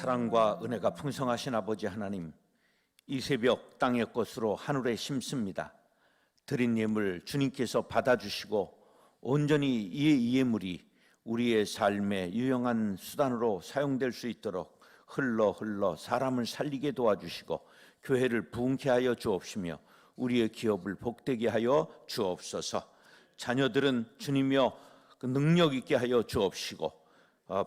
사랑과 은혜가 풍성하신 아버지 하나님, 이 새벽 땅의 것으로 하늘에 심습니다. 드린 예물 주님께서 받아주시고 온전히 이 예물이 우리의 삶의 유용한 수단으로 사용될 수 있도록 흘러 사람을 살리게 도와주시고 교회를 부흥케 하여 주옵시며 우리의 기업을 복되게 하여 주옵소서. 자녀들은 주님이여 그 능력 있게 하여 주옵시고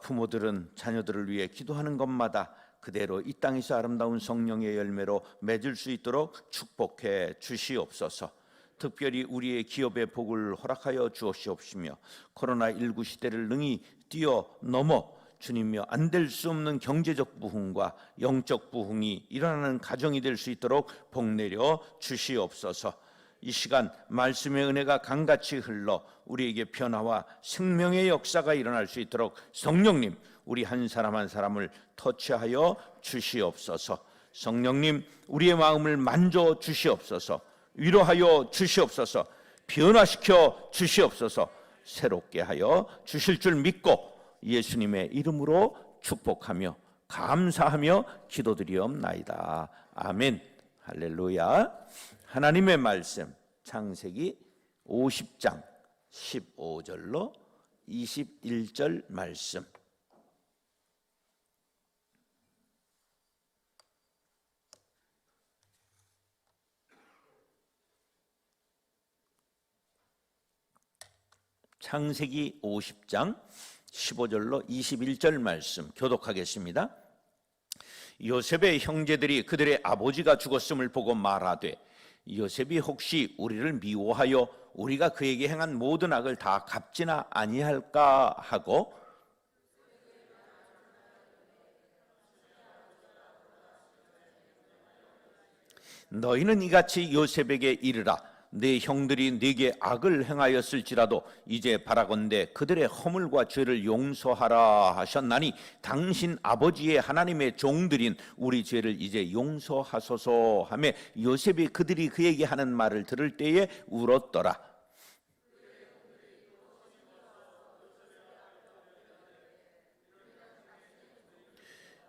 부모들은 자녀들을 위해 기도하는 것마다 그대로 이 땅에서 아름다운 성령의 열매로 맺을 수 있도록 축복해 주시옵소서. 특별히 우리의 기업의 복을 허락하여 주옵시며 코로나19 시대를 능히 뛰어넘어 주님이여 안 될 수 없는 경제적 부흥과 영적 부흥이 일어나는 가정이 될 수 있도록 복 내려 주시옵소서. 이 시간 말씀의 은혜가 강같이 흘러 우리에게 변화와 생명의 역사가 일어날 수 있도록 성령님 우리 한 사람 한 사람을 터치하여 주시옵소서. 성령님 우리의 마음을 만져 주시옵소서. 위로하여 주시옵소서. 변화시켜 주시옵소서. 새롭게 하여 주실 줄 믿고 예수님의 이름으로 축복하며 감사하며 기도드리옵나이다. 아멘. 할렐루야. 하나님의 말씀 창세기 50장 15절로 21절 말씀. 창세기 50장 15절로 21절 말씀 교독하겠습니다. 요셉의 형제들이 그들의 아버지가 죽었음을 보고 말하되 요셉이 혹시 우리를 미워하여 우리가 그에게 행한 모든 악을 다 갚지나 아니할까 하고 너희는 이같이 요셉에게 이르라. 내 형들이 네게 악을 행하였을지라도 이제 바라건대 그들의 허물과 죄를 용서하라 하셨나니 당신 아버지의 하나님의 종들인 우리 죄를 이제 용서하소서 하며 요셉이 그들이 그에게 하는 말을 들을 때에 울었더라.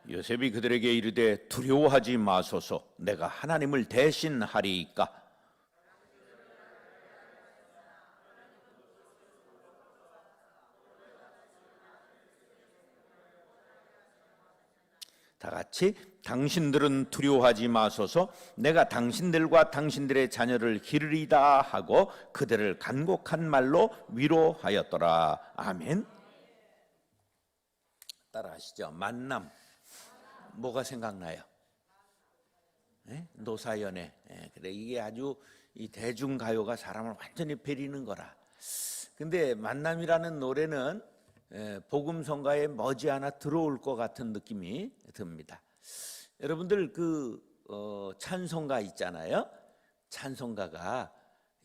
요셉이 그들에게 이르되 두려워하지 마소서. 내가 하나님을 대신하리이까. 다 같이 당신들은 두려워하지 마소서. 내가 당신들과 당신들의 자녀를 기르리다 하고 그들을 간곡한 말로 위로하였더라. 아멘. 따라하시죠. 만남. 뭐가 생각나요? 네? 노사연애. 네, 그래 이게 아주 이 대중가요가 사람을 완전히 베리는 거라. 근데 만남이라는 노래는 복음성가에 머지않아 들어올 것 같은 느낌이 듭니다. 여러분들 그 찬송가 있잖아요. 찬송가가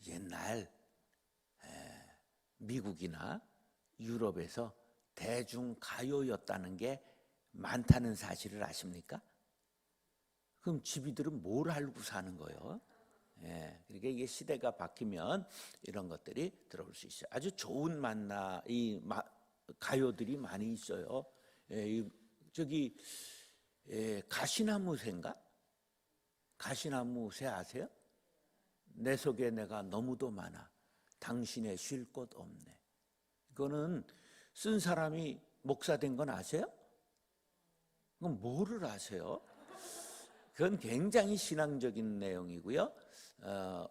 옛날 미국이나 유럽에서 대중가요였다는 게 많다는 사실을 아십니까? 그럼 지비들은 뭘 알고 사는 거예요? 그러니까 이게 시대가 바뀌면 이런 것들이 들어올 수 있어요. 아주 좋은 가요들이 많이 있어요. 저기 가시나무 새인가? 가시나무 새 아세요? 내 속에 내가 너무도 많아 당신의 쉴 곳 없네. 이거는 쓴 사람이 목사 된 건 아세요? 그건 뭐를 아세요? 그건 굉장히 신앙적인 내용이고요.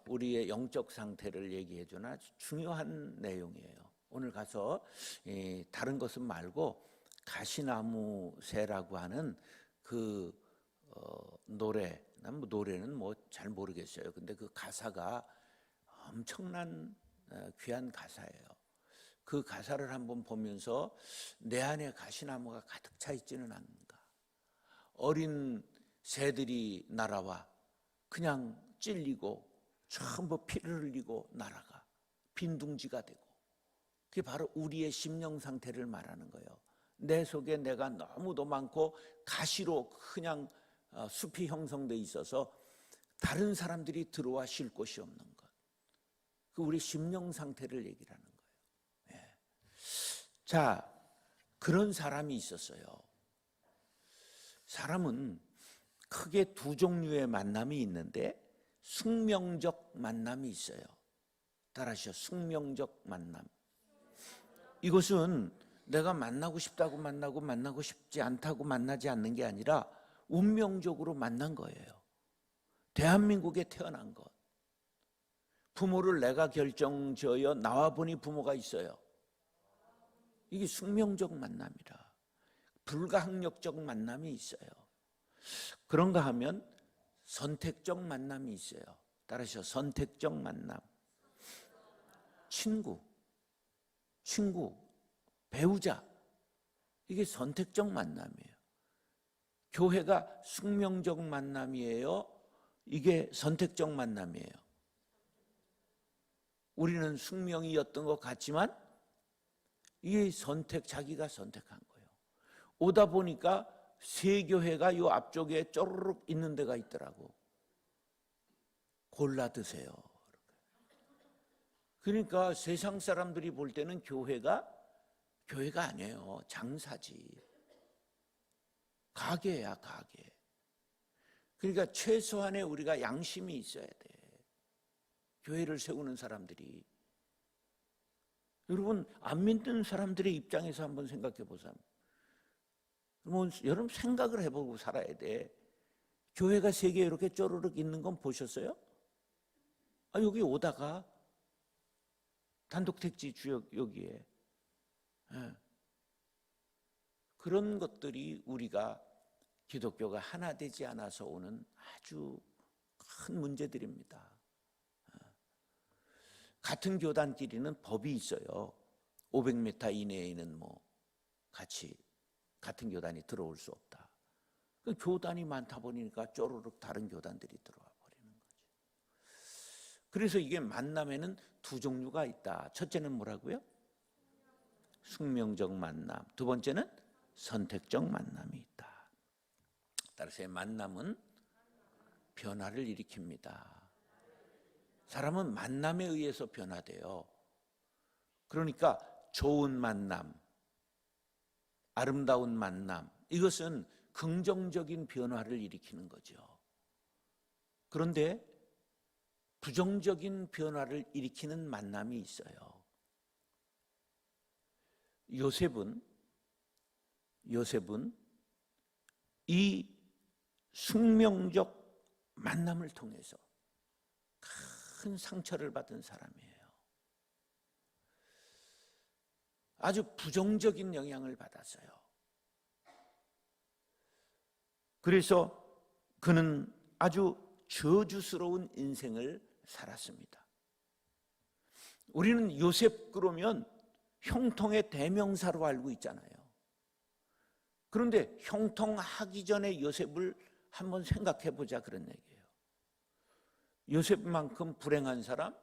우리의 영적 상태를 얘기해 주는 아주 중요한 내용이에요. 오늘 가서 다른 것은 말고 가시나무 새라고 하는 그 노래, 난 노래는 뭐 잘 모르겠어요. 근데 그 가사가 엄청난 귀한 가사예요. 그 가사를 한번 보면서 내 안에 가시나무가 가득 차 있지는 않는가. 어린 새들이 날아와 그냥 찔리고 전부 피를 흘리고 날아가 빈둥지가 되고, 그게 바로 우리의 심령 상태를 말하는 거예요. 내 속에 내가 너무도 많고 가시로 그냥 숲이 형성돼 있어서 다른 사람들이 들어와 쉴 곳이 없는 것. 그 우리 심령 상태를 얘기를 하는 거예요. 자, 그런 사람이 있었어요. 사람은 크게 두 종류의 만남이 있는데 숙명적 만남이 있어요. 따라하시죠. 숙명적 만남. 이것은 내가 만나고 싶다고 만나고 만나고 싶지 않다고 만나지 않는 게 아니라 운명적으로 만난 거예요. 대한민국에 태어난 것. 부모를 내가 결정지어 나와보니 부모가 있어요. 이게 숙명적 만남이라. 불가항력적 만남이 있어요. 그런가 하면 선택적 만남이 있어요. 따라서 선택적 만남. 친구, 배우자. 이게 선택적 만남이에요. 교회가 숙명적 만남이에요. 이게 선택적 만남이에요. 우리는 숙명이었던 것 같지만 이게 자기가 선택한 거예요. 오다 보니까 새 교회가 요 앞쪽에 쪼르륵 있는 데가 있더라고. 골라 드세요. 그러니까 세상 사람들이 볼 때는 교회가 아니에요. 장사지. 가게야, 가게. 그러니까 최소한의 우리가 양심이 있어야 돼. 교회를 세우는 사람들이. 여러분, 안 믿는 사람들의 입장에서 한번 생각해 보세요. 여러분 생각을 해보고 살아야 돼. 교회가 세 개 이렇게 쪼르륵 있는 건 보셨어요? 여기 오다가 단독택지 주역 여기에. 그런 것들이 우리가 기독교가 하나 되지 않아서 오는 아주 큰 문제들입니다. 같은 교단끼리는 법이 있어요. 500m 이내에는 같이 같은 교단이 들어올 수 없다. 교단이 많다 보니까 쪼르륵 다른 교단들이 들어와 버리는 거죠. 그래서 이게 만남에는 두 종류가 있다. 첫째는 뭐라고요? 숙명적 만남. 두 번째는 선택적 만남이 있다. 따라서 만남은 변화를 일으킵니다. 사람은 만남에 의해서 변화돼요. 그러니까 좋은 만남, 아름다운 만남, 이것은 긍정적인 변화를 일으키는 거죠. 그런데 부정적인 변화를 일으키는 만남이 있어요. 요셉은 이 숙명적 만남을 통해서 큰 상처를 받은 사람이에요. 아주 부정적인 영향을 받았어요. 그래서 그는 아주 저주스러운 인생을 살았습니다. 우리는 요셉 그러면 형통의 대명사로 알고 있잖아요. 그런데 형통하기 전에 요셉을 한번 생각해 보자 그런 얘기예요. 요셉만큼 불행한 사람,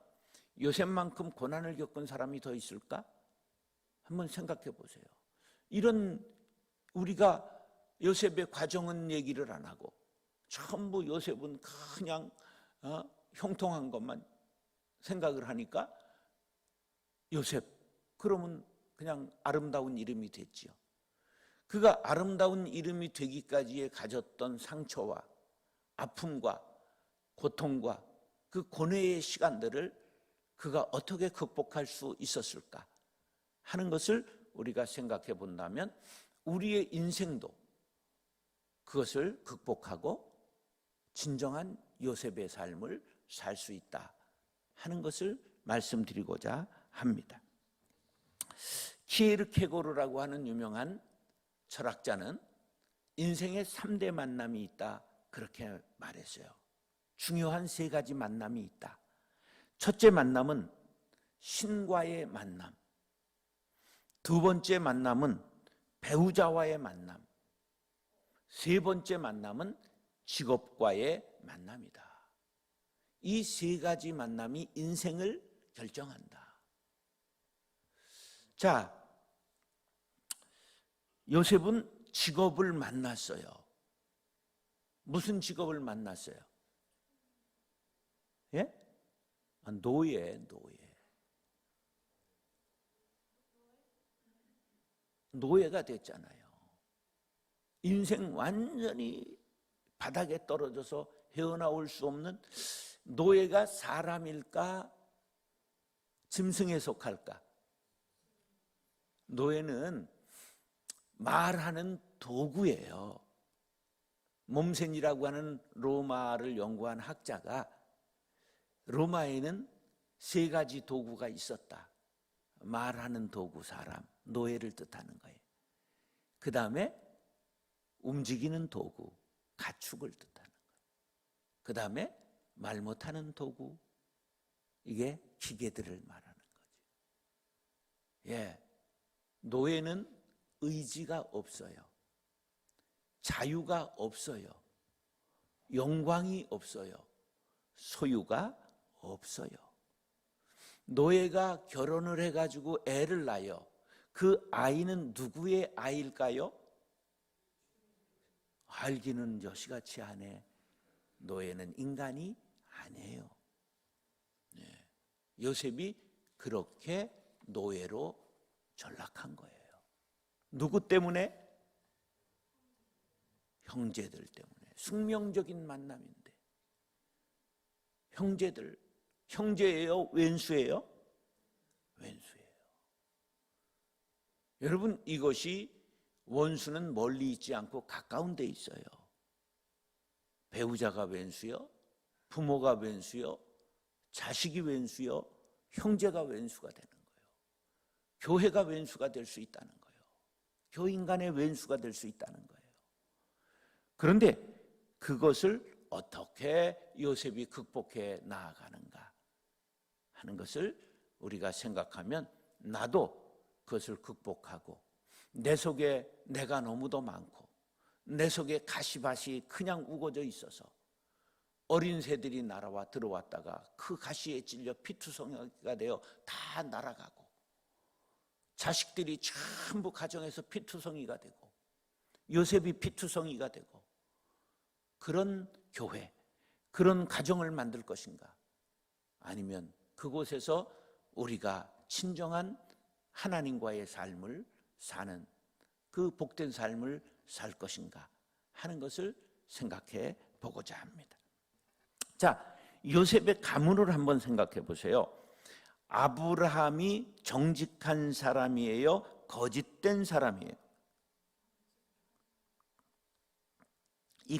요셉만큼 고난을 겪은 사람이 더 있을까? 한번 생각해 보세요. 이런 우리가 요셉의 과정은 얘기를 안 하고 전부 요셉은 그냥 형통한 것만 생각을 하니까 요셉, 그러면 그냥 아름다운 이름이 됐지요. 그가 아름다운 이름이 되기까지에 가졌던 상처와 아픔과 고통과 그 고뇌의 시간들을 그가 어떻게 극복할 수 있었을까 하는 것을 우리가 생각해 본다면 우리의 인생도 그것을 극복하고 진정한 요셉의 삶을 살 수 있다 하는 것을 말씀드리고자 합니다. 키에르케고르라고 하는 유명한 철학자는 인생에 3대 만남이 있다 그렇게 말했어요. 중요한 3가지 만남이 있다. 첫째 만남은 신과의 만남, 두 번째 만남은 배우자와의 만남, 세 번째 만남은 직업과의 만남이다. 이 3가지 만남이 인생을 결정한다. 자, 요셉은 직업을 만났어요. 무슨 직업을 만났어요? 예? 노예. 노예가 됐잖아요. 인생 완전히 바닥에 떨어져서 헤어나올 수 없는 노예가 사람일까? 짐승에 속할까? 노예는 말하는 도구예요. 몸센이라고 하는 로마를 연구한 학자가 로마에는 3가지 도구가 있었다. 말하는 도구, 사람, 노예를 뜻하는 거예요. 그 다음에 움직이는 도구, 가축을 뜻하는 거예요. 그 다음에 말 못하는 도구, 이게 기계들을 말하는 거죠. 예, 노예는 의지가 없어요. 자유가 없어요. 영광이 없어요. 소유가 없어요. 노예가 결혼을 해가지고 애를 낳아요. 그 아이는 누구의 아이일까요? 알기는 여시같이 하네. 노예는 인간이 아니에요. 네. 요셉이 그렇게 노예로 전락한 거예요. 누구 때문에? 형제들 때문에. 숙명적인 만남인데 형제들, 형제예요? 왼수예요? 왼수예요. 여러분, 이것이 원수는 멀리 있지 않고 가까운 데 있어요. 배우자가 왼수요? 부모가 왼수요? 자식이 왼수요? 형제가 왼수가 되는 거예요. 교회가 왼수가 될 수 있다는 거예요. 교인 간의 왼수가 될 수 있다는 거예요. 그런데 그것을 어떻게 요셉이 극복해 나아가는가 하는 것을 우리가 생각하면, 나도 그것을 극복하고 내 속에 내가 너무도 많고 내 속에 가시밭이 그냥 우거져 있어서 어린 새들이 날아와 들어왔다가 그 가시에 찔려 피투성이가 되어 다 날아가고, 자식들이 전부 가정에서 피투성이가 되고 요셉이 피투성이가 되고, 그런 교회, 그런 가정을 만들 것인가? 아니면 그곳에서 우리가 친정한 하나님과의 삶을 사는 그 복된 삶을 살 것인가 하는 것을 생각해 보고자 합니다. 자, 요셉의 가문을 한번 생각해 보세요. 아브라함이 정직한 사람이에요? 거짓된 사람이에요? 이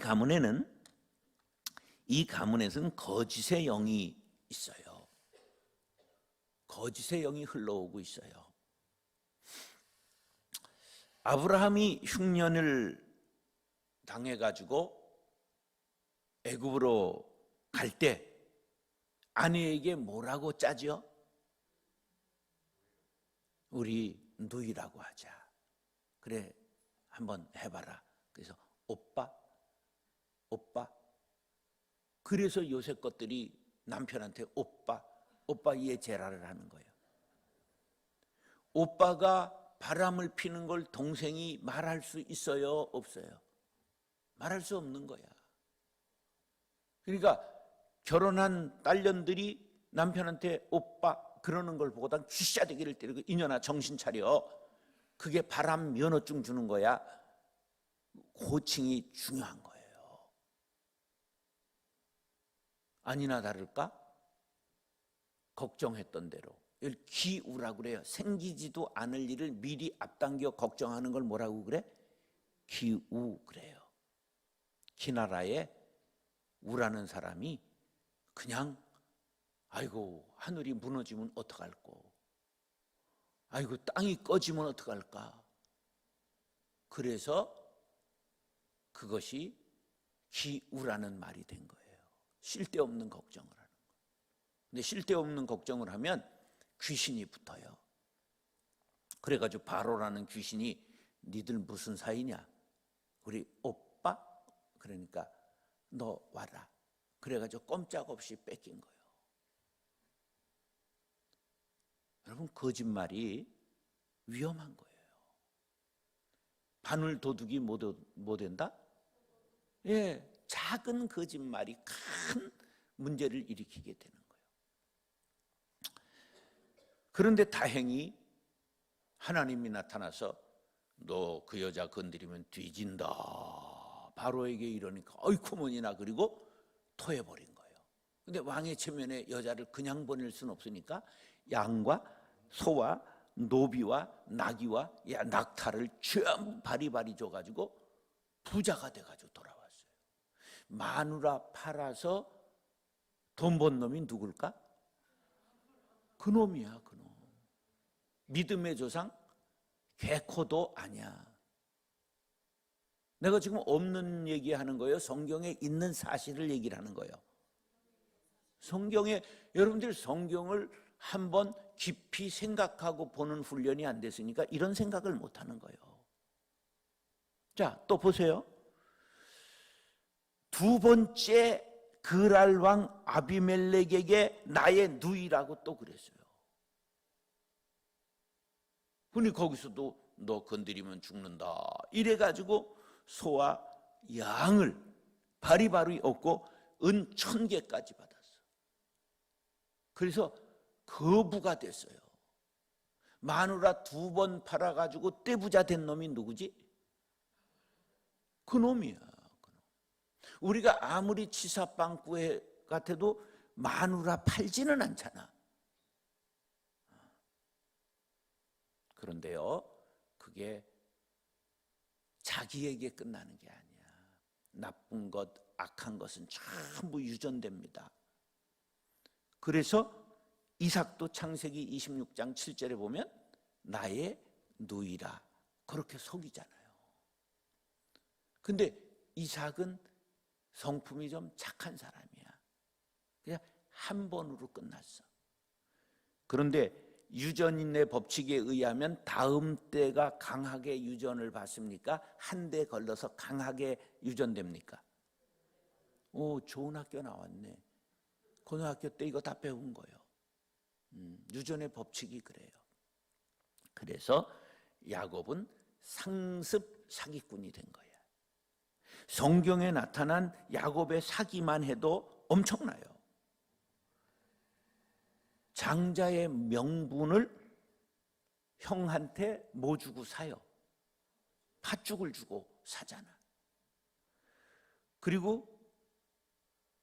가문에서는 거짓의 영이 있어요. 거짓의 영이 흘러오고 있어요. 아브라함이 흉년을 당해가지고 애굽으로 갈 때 아내에게 뭐라고 짜죠? 우리 누이라고 하자. 그래, 한번 해봐라. 그래서 오빠. 그래서 요셉 것들이 남편한테 오빠 이에 제라를 하는 거예요. 오빠가 바람을 피는 걸 동생이 말할 수 있어요? 없어요? 말할 수 없는 거야. 그러니까 결혼한 딸년들이 남편한테 오빠 그러는 걸 보고다 쥐싸대기를 때리고, 이년아 정신 차려. 그게 바람 면허증 주는 거야. 호칭이 중요한 거예요. 아니나 다를까? 걱정했던 대로, 이걸 기우라고 그래요. 생기지도 않을 일을 미리 앞당겨 걱정하는 걸 뭐라고 그래? 기우 그래요. 기나라에 우라는 사람이 그냥 아이고 하늘이 무너지면 어떡할꼬, 아이고 땅이 꺼지면 어떡할까. 그래서 그것이 기우라는 말이 된 거예요. 쓸데없는 걱정을 하는 거예요. 근데 쓸데없는 걱정을 하면 귀신이 붙어요. 그래가지고 바로라는 귀신이 니들 무슨 사이냐? 우리 오빠? 그러니까 너 와라. 그래가지고 꼼짝없이 뺏긴 거예요. 여러분, 거짓말이 위험한 거예요. 바늘 도둑이 뭐 된다? 예, 작은 거짓말이 큰 문제를 일으키게 되는 거예요. 그런데 다행히 하나님이 나타나서 너 그 여자 건드리면 뒤진다. 바로에게 이러니까 어이쿠머니나 그리고 토해버린 거예요. 근데 왕의 체면에 여자를 그냥 보낼 수는 없으니까 양과 소와 노비와 나귀와 낙타를 전부 바리바리 줘가지고 부자가 돼가지고 돌아왔어요. 마누라 팔아서 돈 번 놈이 누굴까? 그놈이야, 그놈. 믿음의 조상 개코도 아니야. 내가 지금 없는 얘기하는 거예요? 성경에 있는 사실을 얘기를 하는 거예요. 성경에, 여러분들 성경을 한번 깊이 생각하고 보는 훈련이 안 됐으니까 이런 생각을 못 하는 거예요. 자, 또 보세요. 두 번째 그랄 왕 아비멜렉에게 나의 누이라고 또 그랬어요. 근데 거기서도 너 건드리면 죽는다 이래가지고 소와 양을 바리바리 얻고 은 1000개까지 받았어. 그래서 거부가 됐어요. 마누라 2번 팔아가지고 떼부자 된 놈이 누구지? 그놈이야. 우리가 아무리 치사빵꾸에 같아도 마누라 팔지는 않잖아. 그런데요, 그게 자기에게 끝나는 게 아니야. 나쁜 것, 악한 것은 전부 유전됩니다. 그래서 이삭도 창세기 26장 7절에 보면 나의 누이라 그렇게 속이잖아요. 근데 이삭은 성품이 좀 착한 사람이야. 그냥 한 번으로 끝났어. 그런데 유전인의 법칙에 의하면 다음 때가 강하게 유전을 받습니까? 한 대 걸러서 강하게 유전됩니까? 오, 좋은 학교 나왔네. 고등학교 때 이거 다 배운 거예요. 유전의 법칙이 그래요. 그래서 야곱은 상습 사기꾼이 된 거예요. 성경에 나타난 야곱의 사기만 해도 엄청나요. 장자의 명분을 형한테 뭐 주고 사요? 팥죽을 주고 사잖아. 그리고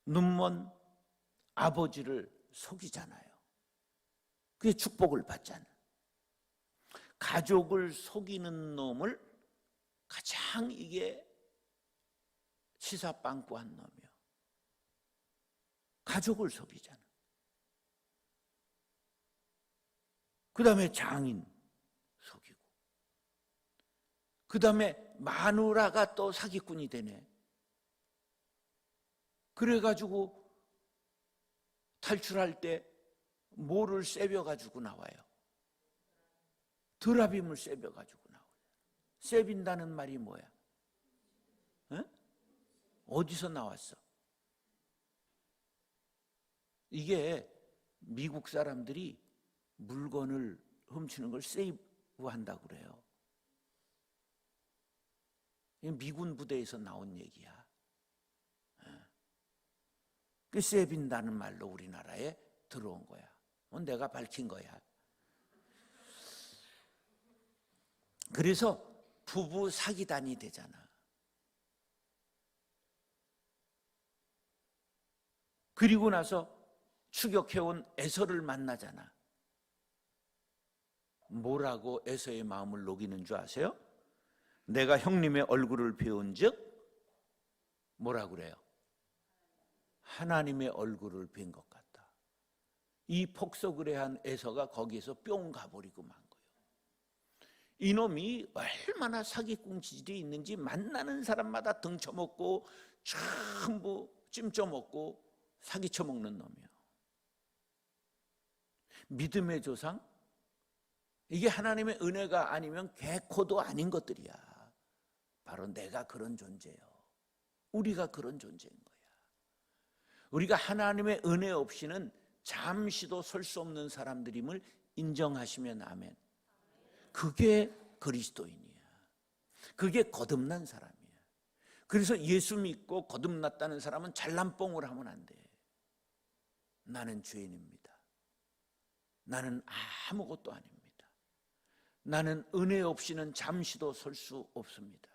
눈먼 아버지를 속이잖아요. 그게 축복을 받잖아. 가족을 속이는 놈을 가장 이게 치사빵꾸한 놈이요. 가족을 속이잖아. 그 다음에 장인 속이고, 그 다음에 마누라가 또 사기꾼이 되네. 그래가지고 탈출할 때 뭐를 세벼가지고 나와요? 드라빔을 세벼가지고 나와요. 세빈다는 말이 뭐야? 에? 어디서 나왔어? 이게 미국 사람들이 물건을 훔치는 걸 세이브한다고 그래요. 미군 부대에서 나온 얘기야. 그 세빈다는 말로 우리나라에 들어온 거야. 내가 밝힌 거야. 그래서 부부 사기단이 되잖아. 그리고 나서 추격해온 에서를 만나잖아. 뭐라고 에서의 마음을 녹이는 줄 아세요? 내가 형님의 얼굴을 배운즉 뭐라고 그래요? 하나님의 얼굴을 뵌 것 같다. 이 폭소그레한 에서가 거기에서 뿅 가버리고 만 거예요. 이놈이 얼마나 사기꾼 지질이 있는지 만나는 사람마다 등쳐먹고 전부 찜쪄먹고 사기쳐먹는 놈이에요. 믿음의 조상? 이게 하나님의 은혜가 아니면 개코도 아닌 것들이야. 바로 내가 그런 존재예요. 우리가 그런 존재인 거야. 우리가 하나님의 은혜 없이는 잠시도 설 수 없는 사람들임을 인정하시면 아멘. 그게 그리스도인이야. 그게 거듭난 사람이야. 그래서 예수 믿고 거듭났다는 사람은 잘난 뽕을 하면 안 돼. 나는 죄인입니다. 나는 아무것도 아닙니다. 나는 은혜 없이는 잠시도 설 수 없습니다.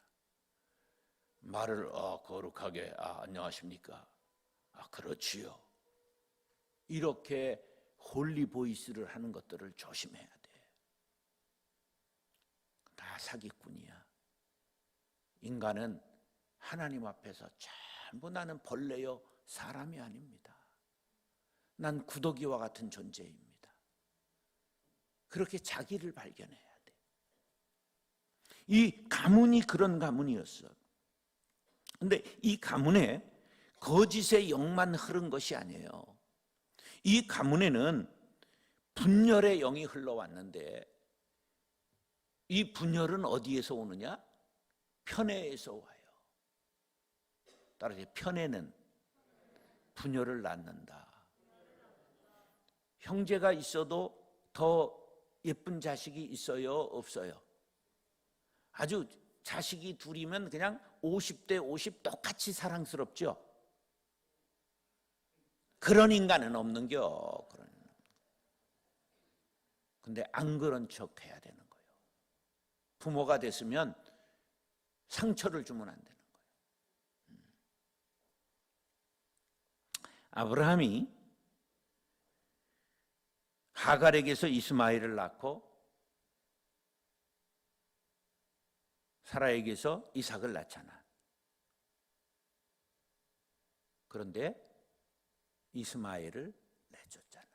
말을 거룩하게 안녕하십니까? 그렇지요. 이렇게 홀리 보이스를 하는 것들을 조심해야 돼. 다 사기꾼이야. 인간은 하나님 앞에서 전부 나는 벌레요 사람이 아닙니다. 난 구더기와 같은 존재입니다. 그렇게 자기를 발견해야 돼. 이 가문이 그런 가문이었어. 근데 이 가문에 거짓의 영만 흐른 것이 아니에요. 이 가문에는 분열의 영이 흘러왔는데 이 분열은 어디에서 오느냐? 편애에서 와요. 따라서 편애는 분열을 낳는다. 형제가 있어도 더 예쁜 자식이 있어요? 없어요? 아주 자식이 둘이면 그냥 50대 50 똑같이 사랑스럽죠? 그런 인간은 없는겨. 근데 안 그런 척 해야 되는 거예요. 부모가 됐으면 상처를 주면 안 되는 거예요. 아브라함이 하갈에게서 이스마엘을 낳고 사라에게서 이삭을 낳잖아. 그런데 이스마엘을 내줬잖아.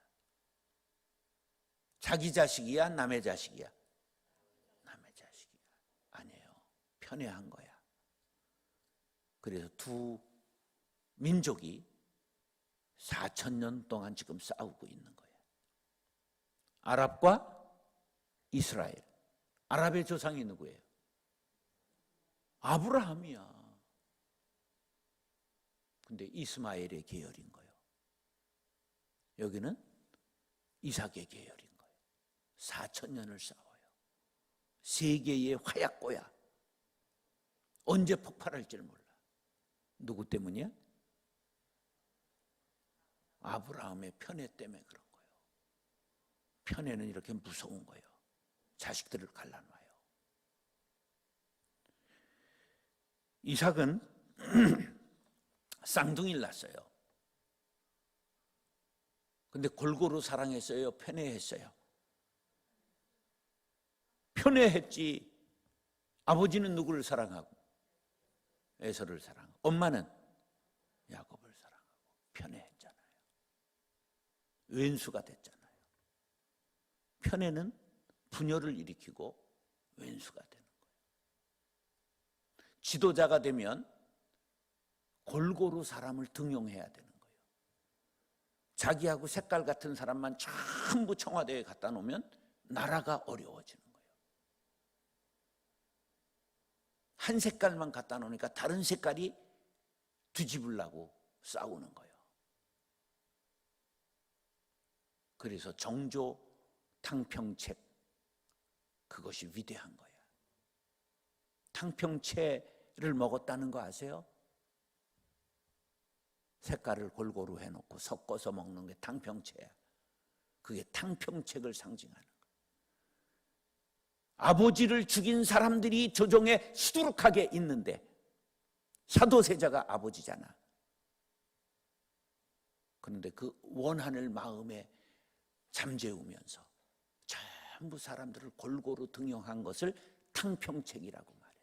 자기 자식이야? 남의 자식이야? 남의 자식이야. 아니에요. 편애한 거야. 그래서 두 민족이 4,000년 동안 지금 싸우고 있는 거예요. 아랍과 이스라엘. 아랍의 조상이 누구예요? 아브라함이야. 근데 이스마엘의 계열인 거예요. 여기는 이삭의 계열인 거예요. 4,000년을 싸워요. 세계의 화약고야. 언제 폭발할지 몰라. 누구 때문이야? 아브라함의 편애 때문에 그런 거예요. 편애는 이렇게 무서운 거예요. 자식들을 갈라놔요. 이삭은 쌍둥이를 낳았어요. 근데 골고루 사랑했어요? 편애했어요? 편애했지. 아버지는 누구를 사랑하고? 에서를 사랑하고. 엄마는 야곱을 사랑하고. 편애했잖아요. 왼수가 됐잖아요. 편애는 분열을 일으키고 왼수가 되는 거예요. 지도자가 되면 골고루 사람을 등용해야 되는 거예요. 자기하고 색깔 같은 사람만 전부 청와대에 갖다 놓으면 나라가 어려워지는 거예요. 한 색깔만 갖다 놓으니까 다른 색깔이 뒤집으려고 싸우는 거예요. 그래서 정조 탕평책, 그것이 위대한 거야. 탕평채를 먹었다는 거 아세요? 색깔을 골고루 해놓고 섞어서 먹는 게 탕평채야. 그게 탕평책을 상징하는 거야. 아버지를 죽인 사람들이 조정에 수두룩하게 있는데 사도세자가 아버지잖아. 그런데 그 원한을 마음에 잠재우면서 전부 사람들을 골고루 등용한 것을 탕평책이라고 말해요.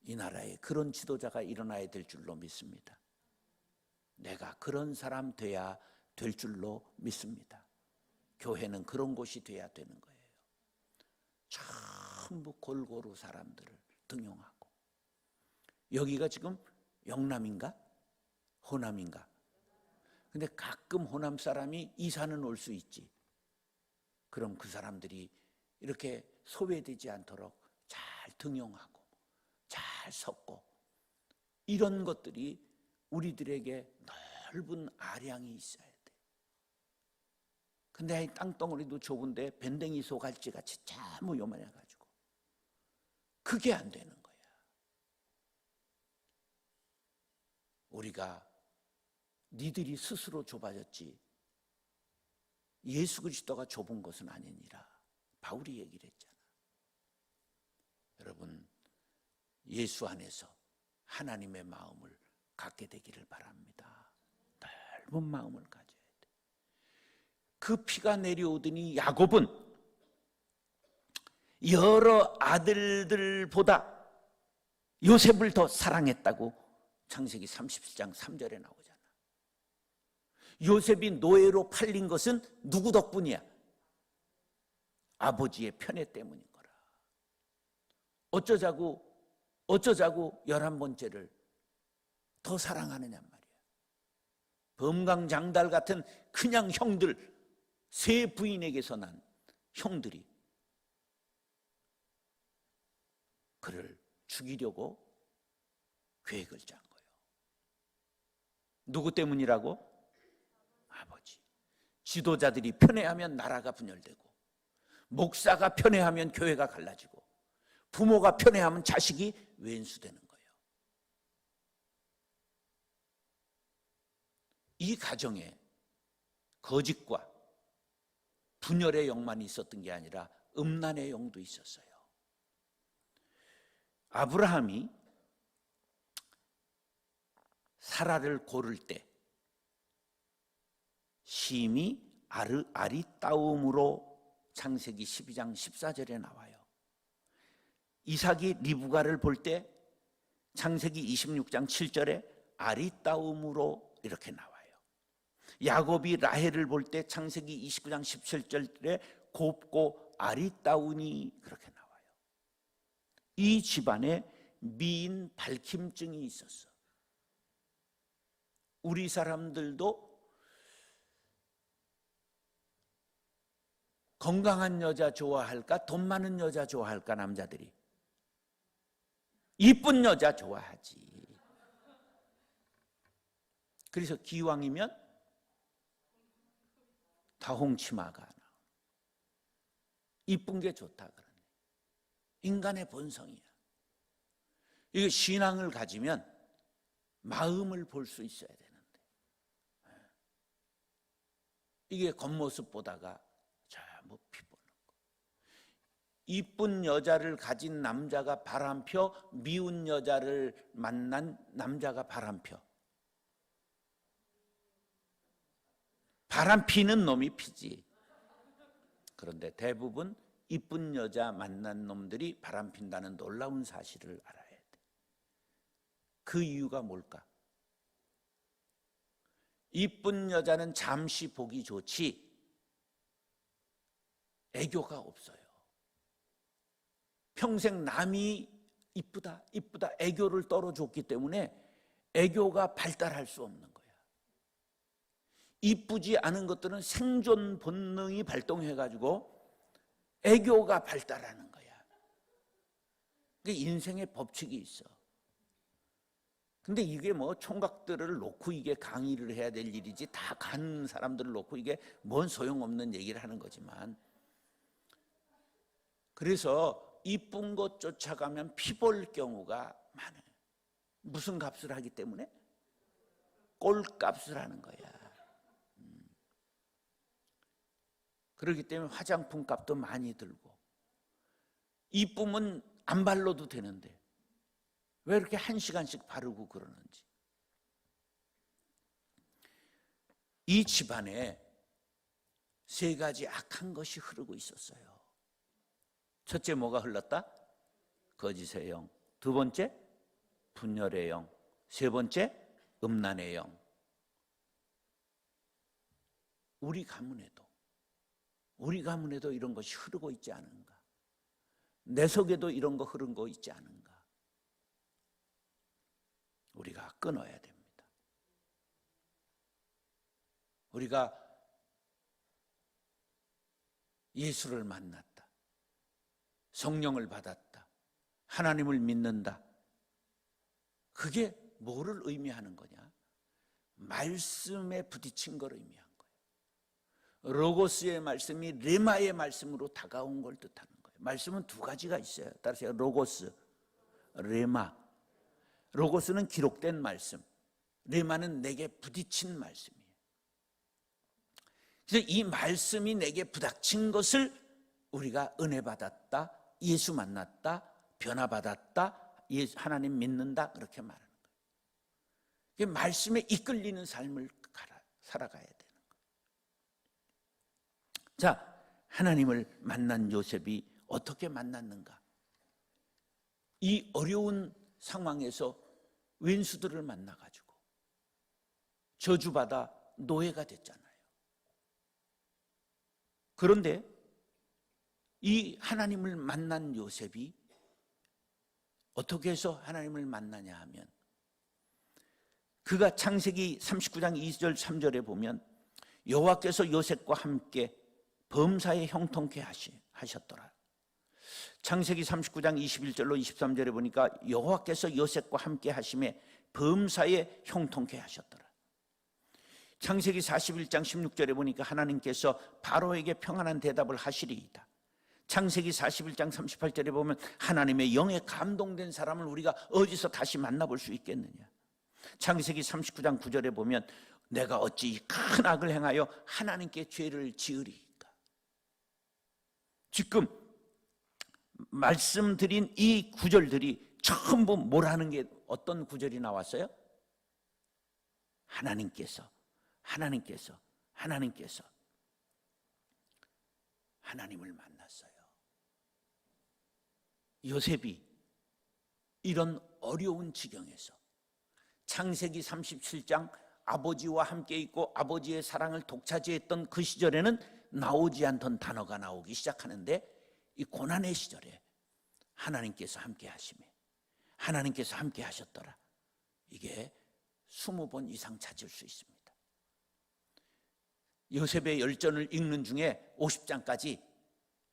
이 나라에 그런 지도자가 일어나야 될 줄로 믿습니다. 내가 그런 사람 돼야 될 줄로 믿습니다. 교회는 그런 곳이 돼야 되는 거예요. 전부 골고루 사람들을 등용하고. 여기가 지금 영남인가? 호남인가? 근데 가끔 호남 사람이 이사는 올 수 있지. 그럼 그 사람들이 이렇게 소외되지 않도록 잘 등용하고 잘 섞고 이런 것들이 우리들에게 넓은 아량이 있어야 돼. 근데 이 땅덩어리도 좁은데 밴댕이 소갈치 같이 너무 요만해가지고 그게 안 되는 거야. 우리가 니들이 스스로 좁아졌지 예수 그리스도가 좁은 것은 아니니라. 바울이 얘기를 했잖아. 여러분, 예수 안에서 하나님의 마음을 갖게 되기를 바랍니다. 넓은 마음을 가져야 돼. 그 피가 내려오더니 야곱은 여러 아들들보다 요셉을 더 사랑했다고 창세기 37장 3절에 나오잖아. 요셉이 노예로 팔린 것은 누구 덕분이야? 아버지의 편애 때문인 거라. 어쩌자고 11번째를 더 사랑하느냐 말이야. 범강장달 같은 그냥 형들, 세 부인에게서 난 형들이 그를 죽이려고 계획을 짠 거예요. 누구 때문이라고? 아버지. 지도자들이 편애하면 나라가 분열되고, 목사가 편애하면 교회가 갈라지고, 부모가 편애하면 자식이 왼수되는 거예요. 이 가정에 거짓과 분열의 영만 있었던 게 아니라 음란의 영도 있었어요. 아브라함이 사라를 고를 때 심히 아리따움으로 창세기 12장 14절에 나와요. 이삭이 리브가를 볼 때 창세기 26장 7절에 아리따움으로 이렇게 나와요. 야곱이 라헬을 볼 때 창세기 29장 17절에 곱고 아리따우니 그렇게 나와요. 이 집안에 미인 밝힘증이 있었어. 우리 사람들도 건강한 여자 좋아할까? 돈 많은 여자 좋아할까? 남자들이 이쁜 여자 좋아하지. 그래서 기왕이면 다홍치마가 나와. 이쁜 게 좋다 그러네. 인간의 본성이야. 이게 신앙을 가지면 마음을 볼 수 있어야 되는데, 이게 겉모습 보다가 뭐 피 보는 거. 이쁜 여자를 가진 남자가 바람펴 미운 여자를 만난 남자가 바람펴. 바람피는 놈이 피지. 그런데 대부분 이쁜 여자 만난 놈들이 바람핀다는 놀라운 사실을 알아야 돼. 그 이유가 뭘까? 이쁜 여자는 잠시 보기 좋지 애교가 없어요. 평생 남이 이쁘다 애교를 떨어줬기 때문에 애교가 발달할 수 없는 거야. 이쁘지 않은 것들은 생존 본능이 발동해가지고 애교가 발달하는 거야. 그게 인생의 법칙이 있어. 근데 이게 뭐 총각들을 놓고 이게 강의를 해야 될 일이지, 다 간 사람들을 놓고 이게 뭔 소용없는 얘기를 하는 거지만, 그래서 이쁜 것 쫓아가면 피볼 경우가 많아요. 무슨 값을 하기 때문에? 꼴값을 하는 거야. 그렇기 때문에 화장품 값도 많이 들고, 이쁨은 안 발라도 되는데 왜 이렇게 1시간씩 바르고 그러는지. 이 집안에 세 가지 악한 것이 흐르고 있었어요. 첫째, 뭐가 흘렀다? 거짓의 영. 두 번째, 분열의 영. 세 번째, 음란의 영. 우리 가문에도 이런 것이 흐르고 있지 않은가? 내 속에도 이런 거 흐른 거 있지 않은가? 우리가 끊어야 됩니다. 우리가 예수를 만났다, 성령을 받았다, 하나님을 믿는다. 그게 뭐를 의미하는 거냐? 말씀에 부딪힌 걸 의미한 거예요. 로고스의 말씀이 레마의 말씀으로 다가온 걸 뜻하는 거예요. 말씀은 두 가지가 있어요. 따라서 로고스, 레마. 로고스는 기록된 말씀, 레마는 내게 부딪힌 말씀이에요. 그래서 이 말씀이 내게 부닥친 것을 우리가 은혜 받았다, 예수 만났다, 변화받았다, 하나님 믿는다 그렇게 말하는 거예요. 말씀에 이끌리는 삶을 살아가야 되는 거예요. 자, 하나님을 만난 요셉이 어떻게 만났는가? 이 어려운 상황에서 왼수들을 만나가지고 저주받아 노예가 됐잖아요. 그런데 이 하나님을 만난 요셉이 어떻게 해서 하나님을 만나냐 하면, 그가 창세기 39장 2절 3절에 보면 여호와께서 요셉과 함께 범사에 형통케 하셨더라. 창세기 39장 21절로 23절에 보니까 여호와께서 요셉과 함께 하심에 범사에 형통케 하셨더라. 창세기 41장 16절에 보니까 하나님께서 바로에게 평안한 대답을 하시리이다. 창세기 41장 38절에 보면 하나님의 영에 감동된 사람을 우리가 어디서 다시 만나볼 수 있겠느냐. 창세기 39장 9절에 보면 내가 어찌 큰 악을 행하여 하나님께 죄를 지으리이까. 지금 말씀드린 이 구절들이 전부 뭐라는 게, 어떤 구절이 나왔어요? 하나님께서 하나님을 만났어요. 요셉이 이런 어려운 지경에서 창세기 37장 아버지와 함께 있고 아버지의 사랑을 독차지했던 그 시절에는 나오지 않던 단어가 나오기 시작하는데, 이 고난의 시절에 하나님께서 함께 하심에 하나님께서 함께 하셨더라. 이게 20번 이상 찾을 수 있습니다. 요셉의 열전을 읽는 중에 50장까지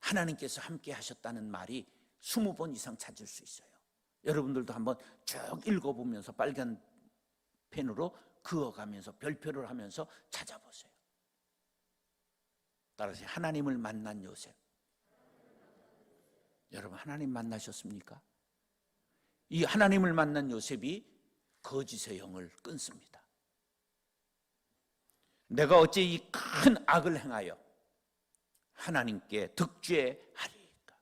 하나님께서 함께 하셨다는 말이 20번 이상 찾을 수 있어요. 여러분들도 한번 쭉 읽어보면서 빨간 펜으로 그어가면서 별표를 하면서 찾아보세요. 따라서 하나님을 만난 요셉. 여러분, 하나님 만나셨습니까? 이 하나님을 만난 요셉이 거짓의 영을 끊습니다. 내가 어찌 이 큰 악을 행하여 하나님께 득죄하리이까.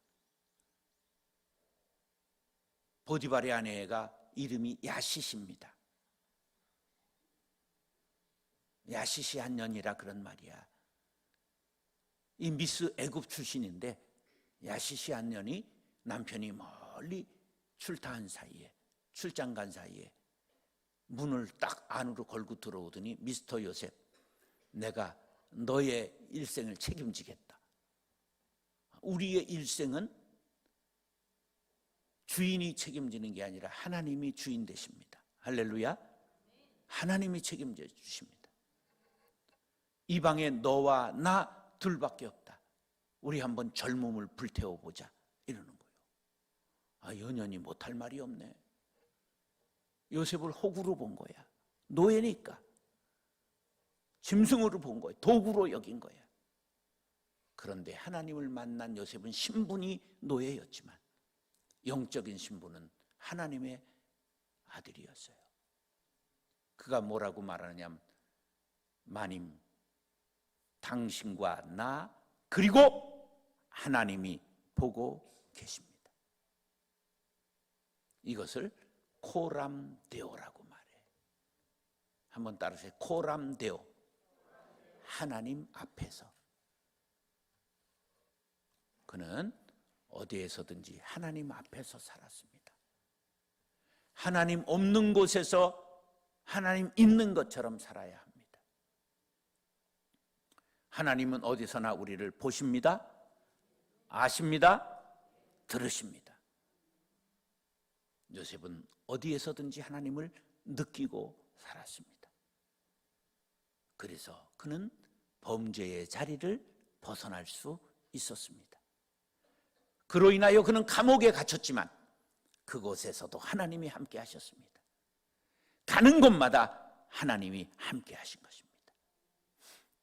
보디발의 아내가 이름이 야시시입니다. 야시시 한년이라 그런 말이야. 이 미스 애굽 출신인데 야시시 한년이 남편이 멀리 출장 간 사이에 문을 딱 안으로 걸고 들어오더니, 미스터 요셉, 내가 너의 일생을 책임지겠다. 우리의 일생은 주인이 책임지는 게 아니라 하나님이 주인 되십니다. 할렐루야. 하나님이 책임져 주십니다. 이 방에 너와 나 둘밖에 없다. 우리 한번 젊음을 불태워보자 이러는 거예요. 연연히 못할 말이 없네. 요셉을 호구로 본 거야. 노예니까 짐승으로 본 거예요. 도구로 여긴 거야. 그런데 하나님을 만난 요셉은 신분이 노예였지만 영적인 신분은 하나님의 아들이었어요. 그가 뭐라고 말하냐면, 마님, 당신과 나 그리고 하나님이 보고 계십니다. 이것을 코람데오라고 말해. 한번 따라하세요. 코람데오. 하나님 앞에서. 그는 어디에서든지 하나님 앞에서 살았습니다. 하나님 없는 곳에서 하나님 있는 것처럼 살아야 합니다. 하나님은 어디서나 우리를 보십니다. 아십니다. 들으십니다. 요셉은 어디에서든지 하나님을 느끼고 살았습니다. 그래서 그는 범죄의 자리를 벗어날 수 있었습니다. 그로 인하여 그는 감옥에 갇혔지만 그곳에서도 하나님이 함께 하셨습니다. 가는 곳마다 하나님이 함께 하신 것입니다.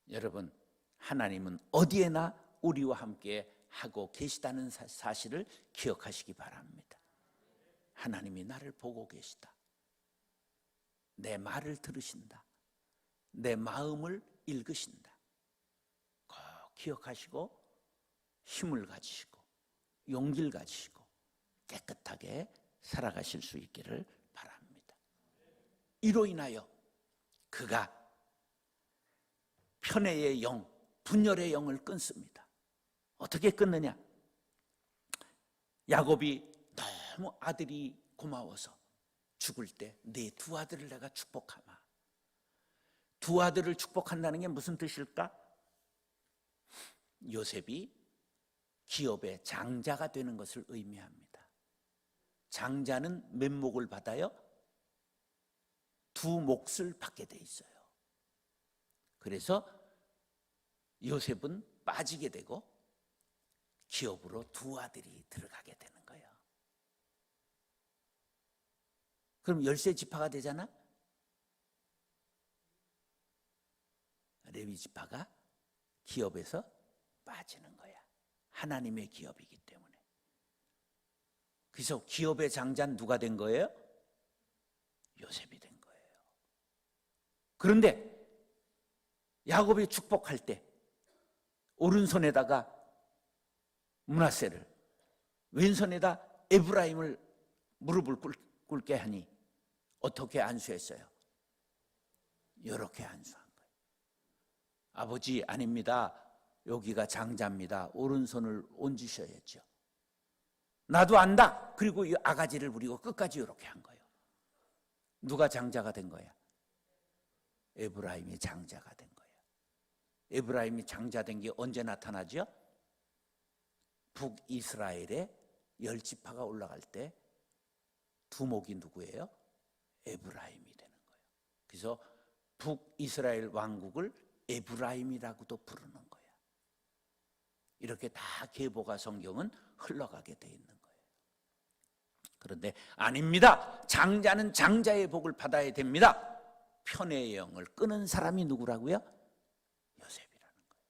여러분, 하나님은 어디에나 우리와 함께 하고 계시다는 사실을 기억하시기 바랍니다. 하나님이 나를 보고 계시다. 내 말을 들으신다. 내 마음을 읽으신다. 꼭 기억하시고 힘을 가지시고 용기를 가지시고 깨끗하게 살아가실 수 있기를 바랍니다. 이로 인하여 그가 편애의 영, 분열의 영을 끊습니다. 어떻게 끊느냐? 야곱이 너무 아들이 고마워서 죽을 때 내 두 아들을 내가 축복하마. 두 아들을 축복한다는 게 무슨 뜻일까? 요셉이 기업의 장자가 되는 것을 의미합니다. 장자는 몇 목을 받아요? 두 몫을 받게 돼 있어요. 그래서 요셉은 빠지게 되고 기업으로 두 아들이 들어가게 되는 거예요. 그럼 열세 지파가 되잖아? 레위 지파가 기업에서 빠지는 거야. 하나님의 기업이기 때문에. 그래서 기업의 장자는 누가 된 거예요? 요셉이 된 거예요. 그런데 야곱이 축복할 때 오른손에다가 므낫세를, 왼손에다 에브라임을 무릎을 꿇게 하니 어떻게 안수했어요? 이렇게 안수한 거예요. 아버지, 아닙니다. 여기가 장자입니다. 오른손을 얹으셔야죠. 나도 안다. 그리고 이 아가지를 부리고 끝까지 이렇게 한 거예요. 누가 장자가 된 거야? 에브라임이 장자가 된 거예요. 에브라임이 장자된 게 언제 나타나죠? 북이스라엘의 열 지파가 올라갈 때 두목이 누구예요? 에브라임이 되는 거예요. 그래서 북이스라엘 왕국을 에브라임이라고도 부르는 거예요. 이렇게 다 계보가 성경은 흘러가게 돼 있는 거예요. 그런데 아닙니다. 장자는 장자의 복을 받아야 됩니다. 편애의 영을 끄는 사람이 누구라고요? 요셉이라는 거예요.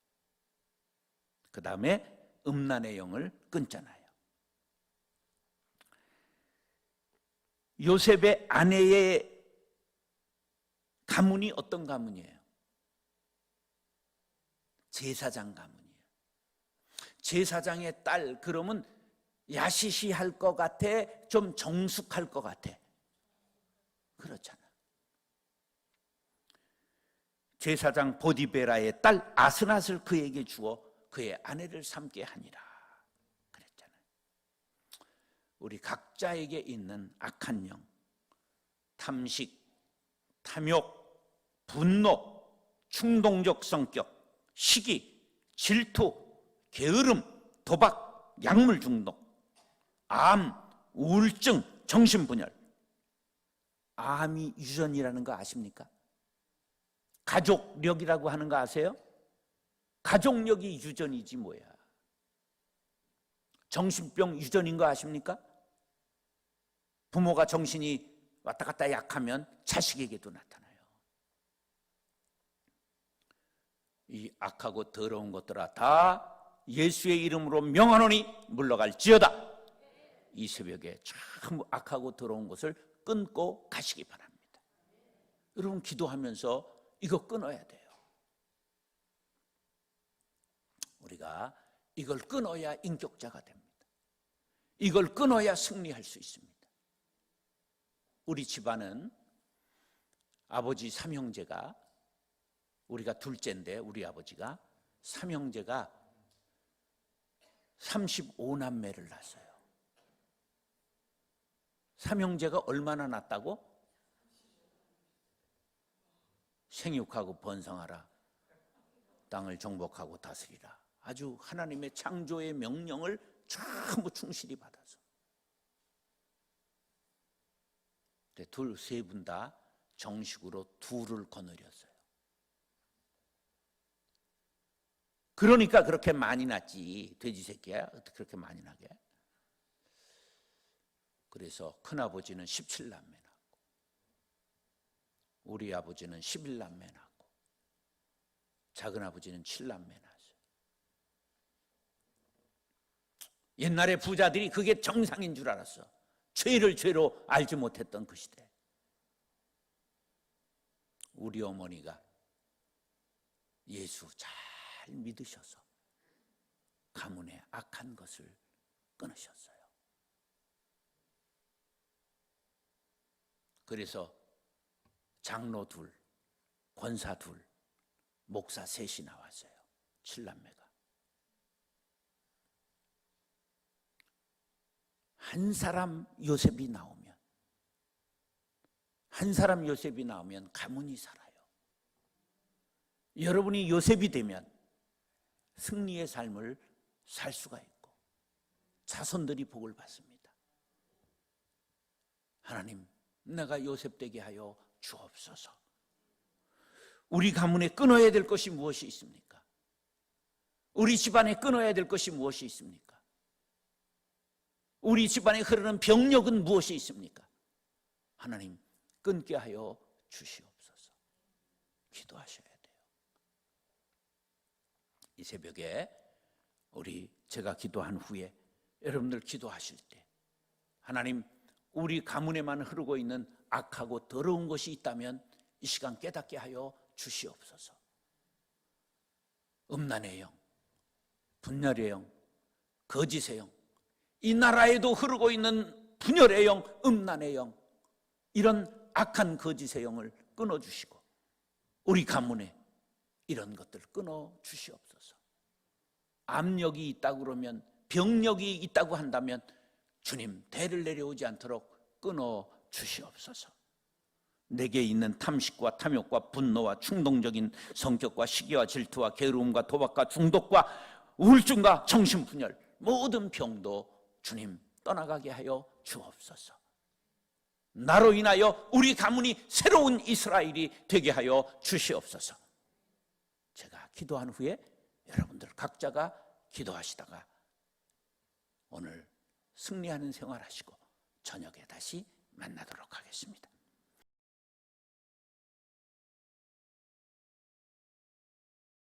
그 다음에 음란의 영을 끊잖아요. 요셉의 아내의 가문이 어떤 가문이에요? 제사장 가문이에요. 제사장의 딸, 그러면 야시시할 것 같아? 좀 정숙할 것 같아? 그렇잖아. 제사장 보디베라의 딸 아스낫을 그에게 주어 그의 아내를 삼게 하니라 그랬잖아요. 우리 각자에게 있는 악한 영, 탐식, 탐욕, 분노, 충동적 성격, 시기, 질투, 게으름, 도박, 약물 중독, 암, 우울증, 정신분열. 암이 유전이라는 거 아십니까? 가족력이라고 하는 거 아세요? 가족력이 유전이지 뭐야. 정신병 유전인 거 아십니까? 부모가 정신이 왔다 갔다 약하면 자식에게도 나타나요. 이 악하고 더러운 것들아 다 예수의 이름으로 명하노니 물러갈지어다. 이 새벽에 참 악하고 더러운 것을 끊고 가시기 바랍니다. 여러분 기도하면서 이거 끊어야 돼요. 우리가 이걸 끊어야 인격자가 됩니다. 이걸 끊어야 승리할 수 있습니다. 우리 집안은 아버지 삼형제가, 우리가 둘째인데 우리 아버지가 삼형제가 35남매를 낳았어요. 삼형제가 얼마나 낳았다고? 생육하고 번성하라, 땅을 정복하고 다스리라. 아주 하나님의 창조의 명령을 전부 충실히 받아서. 둘, 세 분 다 정식으로 둘을 거느렸어요. 그러니까 그렇게 많이 낳지. 돼지 새끼야 어떻게 그렇게 많이 나게. 그래서 큰아버지는 17남매 낳고 우리 아버지는 11남매 낳고 작은아버지는 7남매 낳았어요. 옛날에 부자들이 그게 정상인 줄 알았어. 죄를 죄로 알지 못했던 그 시대. 우리 어머니가 예수 잘 믿으셔서 가문의 악한 것을 끊으셨어요. 그래서 장로 둘, 권사 둘, 목사 셋이 나왔어요. 7남매가. 한 사람 요셉이 나오면, 한 사람 요셉이 나오면 가문이 살아요. 여러분이 요셉이 되면 승리의 삶을 살 수가 있고 자손들이 복을 받습니다. 하나님, 내가 요셉 되게 하여 주옵소서. 우리 가문에 끊어야 될 것이 무엇이 있습니까? 우리 집안에 끊어야 될 것이 무엇이 있습니까? 우리 집안에 흐르는 병력은 무엇이 있습니까? 하나님, 끊게 하여 주시옵소서. 기도하셔야 돼요. 이 새벽에 제가 기도한 후에 여러분들 기도하실 때, 하나님, 우리 가문에만 흐르고 있는 악하고 더러운 것이 있다면 이 시간 깨닫게 하여 주시옵소서. 음란의 영, 분열의 영, 거짓의 영, 이 나라에도 흐르고 있는 분열의 영, 음란의 영, 이런 악한 거짓의 영을 끊어주시고 우리 가문에 이런 것들 끊어주시옵소서. 압력이 있다고 그러면, 병력이 있다고 한다면 주님, 대를 내려오지 않도록 끊어주시옵소서. 내게 있는 탐식과 탐욕과 분노와 충동적인 성격과 시기와 질투와 게으름과 도박과 중독과 우울증과 정신분열, 모든 병도 주님 떠나가게 하여 주옵소서. 나로 인하여 우리 가문이 새로운 이스라엘이 되게 하여 주시옵소서. 제가 기도한 후에 여러분들 각자가 기도하시다가 오늘 승리하는 생활하시고 저녁에 다시 만나도록 하겠습니다.